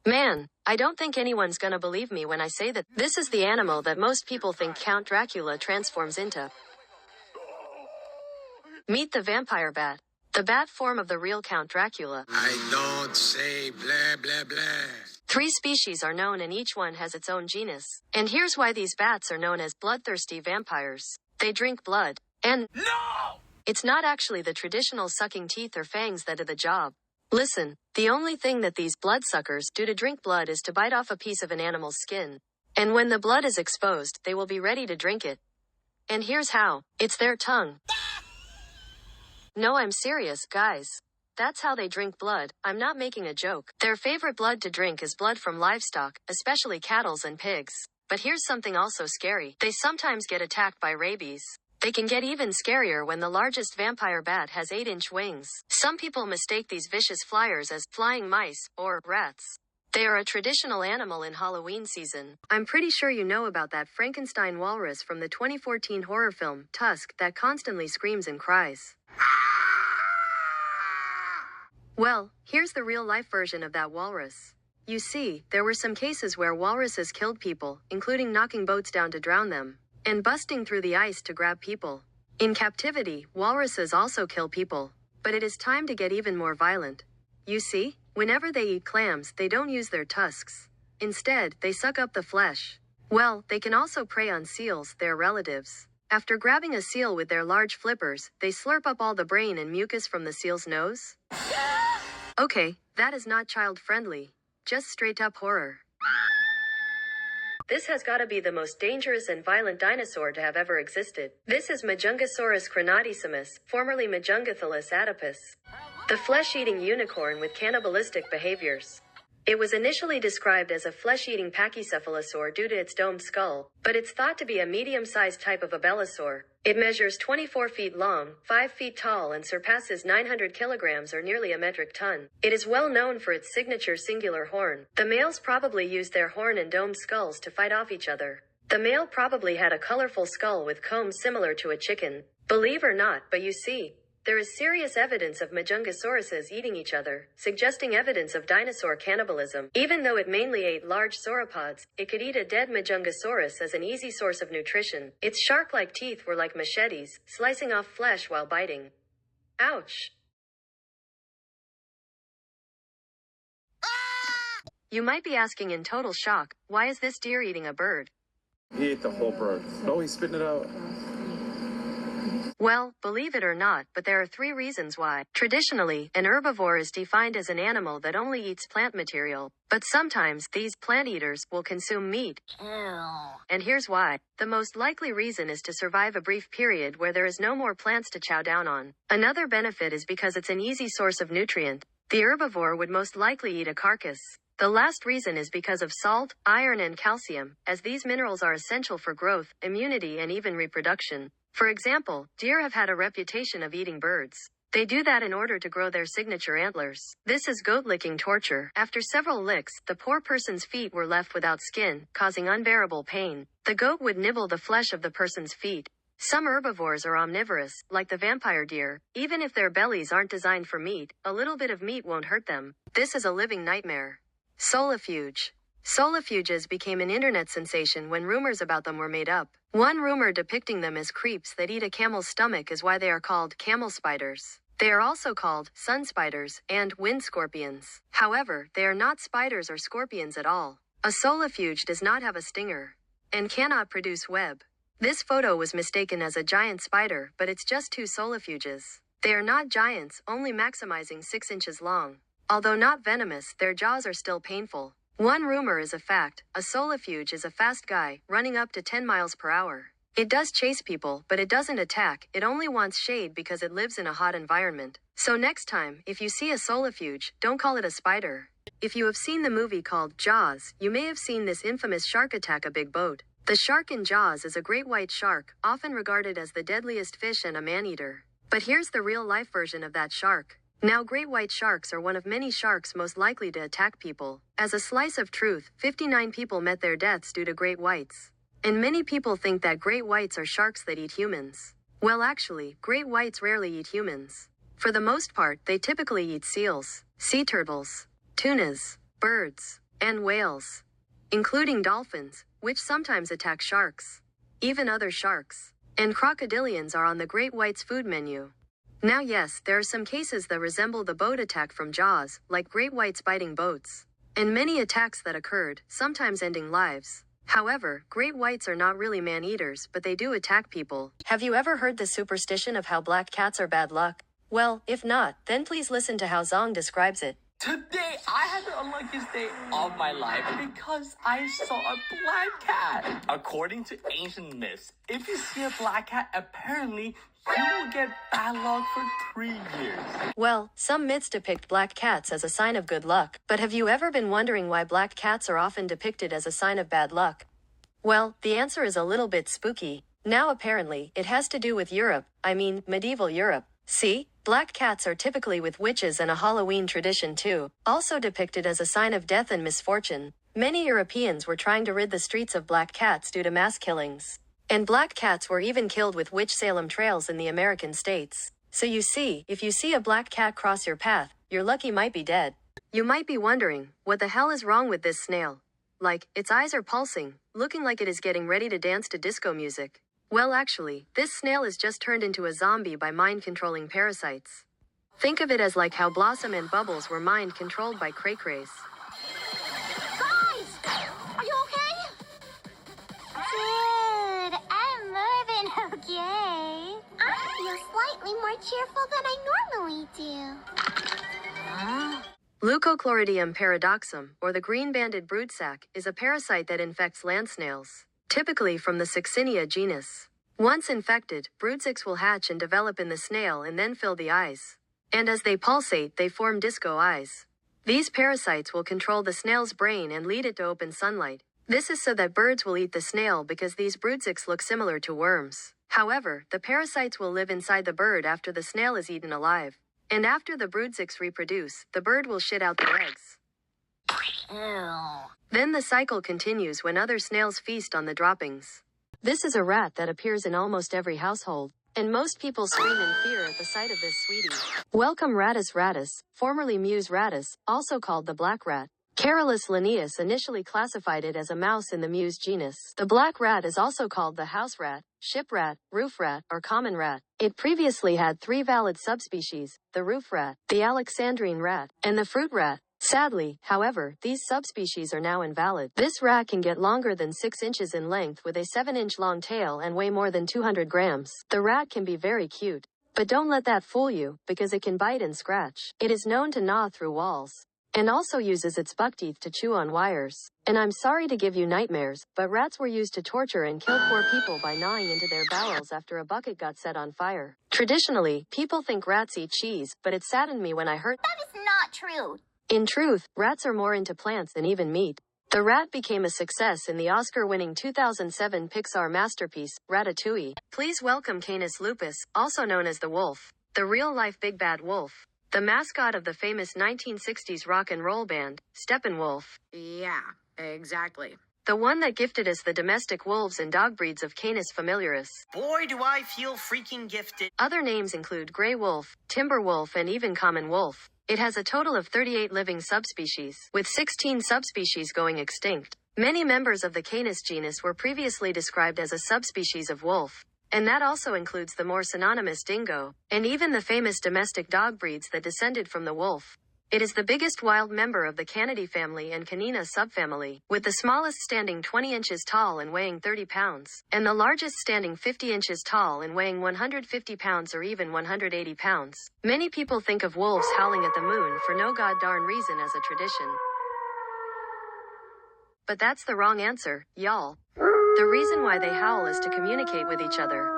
Man, I don't think anyone's gonna believe me when I say that this is the animal that most people think Count Dracula transforms into. Meet the vampire bat, the bat form of the real Count Dracula. I don't say blah blah blah. 3 species are known and each one has its own genus. And here's why these bats are known as bloodthirsty vampires. They drink blood. And no! It's not actually the traditional sucking teeth or fangs that do the job. Listen, the only thing that these bloodsuckers do to drink blood is to bite off a piece of an animal's skin. And when the blood is exposed, they will be ready to drink it. And here's how. It's their tongue. No, I'm serious, guys. That's how they drink blood. I'm not making a joke. Their favorite blood to drink is blood from livestock, especially cattle and pigs. But here's something also scary. They sometimes get attacked by rabies. They can get even scarier when the largest vampire bat has 8-inch wings. Some people mistake these vicious flyers as flying mice or rats. They are a traditional animal in Halloween season. I'm pretty sure you know about that Frankenstein walrus from the 2014 horror film, Tusk, that constantly screams and cries. Well, here's the real-life version of that walrus. You see, there were some cases where walruses killed people, including knocking boats down to drown them, and busting through the ice to grab people. In captivity, walruses also kill people. But it is time to get even more violent. You see, whenever they eat clams, they don't use their tusks. Instead, they suck up the flesh. Well, they can also prey on seals, their relatives. After grabbing a seal with their large flippers, they slurp up all the brain and mucus from the seal's nose. Okay, that is not child-friendly. Just straight-up horror. This has gotta be the most dangerous and violent dinosaur to have ever existed. This is Majungasaurus crenatissimus, formerly Majungathalus adipus. The flesh-eating unicorn with cannibalistic behaviors. It was initially described as a flesh-eating pachycephalosaur due to its domed skull, but it's thought to be a medium-sized type of abelisaur. It measures 24 feet long, 5 feet tall and surpasses 900 kilograms or nearly a metric ton. It is well known for its signature singular horn. The males probably used their horn and domed skulls to fight off each other. The male probably had a colorful skull with combs similar to a chicken. Believe or not, but you see, there is serious evidence of Majungasauruses eating each other, suggesting evidence of dinosaur cannibalism. Even though it mainly ate large sauropods, it could eat a dead Majungasaurus as an easy source of nutrition. Its shark-like teeth were like machetes, slicing off flesh while biting. Ouch! You might be asking in total shock, why is this deer eating a bird? He ate the whole bird. Oh, he's spitting it out. Well, believe it or not, but there are 3 reasons why. Traditionally, an herbivore is defined as an animal that only eats plant material. But sometimes, these plant eaters will consume meat. And here's why. The most likely reason is to survive a brief period where there is no more plants to chow down on. Another benefit is because it's an easy source of nutrient. The herbivore would most likely eat a carcass. The last reason is because of salt, iron and calcium, as these minerals are essential for growth, immunity and even reproduction. For example, deer have had a reputation of eating birds. They do that in order to grow their signature antlers. This is goat-licking torture. After several licks, the poor person's feet were left without skin, causing unbearable pain. The goat would nibble the flesh of the person's feet. Some herbivores are omnivorous, like the vampire deer. Even if their bellies aren't designed for meat, a little bit of meat won't hurt them. This is a living nightmare. Solifuge. Solifuges became an internet sensation when rumors about them were made up. One rumor depicting them as creeps that eat a camel's stomach is why they are called camel spiders. They are also called sun spiders and wind scorpions. However, they are not spiders or scorpions at all. A solifuge does not have a stinger and cannot produce web. This photo was mistaken as a giant spider, but it's just 2 solifuges. They are not giants, only maximizing 6 inches long. Although not venomous, their jaws are still painful. One rumor is a fact. A solifuge is a fast guy, running up to 10 miles per hour. It does chase people, but it doesn't attack. It only wants shade because it lives in a hot environment. So next time, if you see a solifuge, don't call it a spider. If you have seen the movie called Jaws, you may have seen this infamous shark attack a big boat. The shark in Jaws is a great white shark, often regarded as the deadliest fish and a man-eater. But here's the real-life version of that shark. Now, great white sharks are one of many sharks most likely to attack people. As a slice of truth, 59 people met their deaths due to great whites. And many people think that great whites are sharks that eat humans. Well, actually, great whites rarely eat humans. For the most part, they typically eat seals, sea turtles, tunas, birds, and whales, including dolphins, which sometimes attack sharks. Even other sharks and crocodilians are on the great white's food menu. Now yes, there are some cases that resemble the boat attack from Jaws, like great whites biting boats, and many attacks that occurred, sometimes ending lives. However, great whites are not really man-eaters, but they do attack people. Have you ever heard the superstition of how black cats are bad luck? Well, if not, then please listen to how Zong describes it. Today, I had the unluckiest day of my life because I saw a black cat. According to ancient myths, if you see a black cat, apparently you will get bad luck for 3 years. Well, some myths depict black cats as a sign of good luck, but have you ever been wondering why black cats are often depicted as a sign of bad luck? Well, the answer is a little bit spooky. Now apparently, it has to do with Europe, medieval Europe. See? Black cats are typically with witches and a Halloween tradition too, also depicted as a sign of death and misfortune. Many Europeans were trying to rid the streets of black cats due to mass killings. And black cats were even killed with witch Salem trails in the American states. So you see, if you see a black cat cross your path, your lucky might be dead. You might be wondering, what the hell is wrong with this snail? Like, its eyes are pulsing, looking like it is getting ready to dance to disco music. Well actually, this snail is just turned into a zombie by mind-controlling parasites. Think of it as like how Blossom and Bubbles were mind-controlled by cray-crays. Guys! Are you okay? Dude, I'm moving okay. I feel slightly more cheerful than I normally do. Leucochloridium paradoxum, or the green-banded broodsac, is a parasite that infects land snails, typically from the Succinia genus. Once infected, broodsacs will hatch and develop in the snail and then fill the eyes. And as they pulsate, they form disco eyes. These parasites will control the snail's brain and lead it to open sunlight. This is so that birds will eat the snail because these broodsacs look similar to worms. However, the parasites will live inside the bird after the snail is eaten alive. And after the broodsacs reproduce, the bird will shit out the eggs. Ew. Then the cycle continues when other snails feast on the droppings. This is a rat that appears in almost every household, and most people scream in fear at the sight of this sweetie. Welcome Rattus rattus, formerly Mus rattus, also called the black rat. Carolus Linnaeus initially classified it as a mouse in the Mus genus. The black rat is also called the house rat, ship rat, roof rat, or common rat. It previously had 3 valid subspecies, the roof rat, the Alexandrine rat, and the fruit rat. Sadly, however, these subspecies are now invalid. This rat can get longer than 6 inches in length with a 7-inch long tail and weigh more than 200 grams. The rat can be very cute. But don't let that fool you, because it can bite and scratch. It is known to gnaw through walls, and also uses its buck teeth to chew on wires. And I'm sorry to give you nightmares, but rats were used to torture and kill poor people by gnawing into their bowels after a bucket got set on fire. Traditionally, people think rats eat cheese, but it saddened me when I heard That is not true. In truth, rats are more into plants than even meat. The rat became a success in the Oscar-winning 2007 Pixar masterpiece, Ratatouille. Please welcome Canis lupus, also known as the wolf, the real-life big bad wolf, the mascot of the famous 1960s rock and roll band, Steppenwolf. Yeah, exactly. The one that gifted us the domestic wolves and dog breeds of Canis familiaris. Boy, do I feel freaking gifted. Other names include gray wolf, timber wolf, and even common wolf. It has a total of 38 living subspecies, with 16 subspecies going extinct. Many members of the Canis genus were previously described as a subspecies of wolf, and that also includes the more synonymous dingo, and even the famous domestic dog breeds that descended from the wolf. It is the biggest wild member of the Canidae family and Canina subfamily, with the smallest standing 20 inches tall and weighing 30 pounds, and the largest standing 50 inches tall and weighing 150 pounds or even 180 pounds. Many people think of wolves howling at the moon for no god-darn reason as a tradition. But that's the wrong answer, y'all. The reason why they howl is to communicate with each other.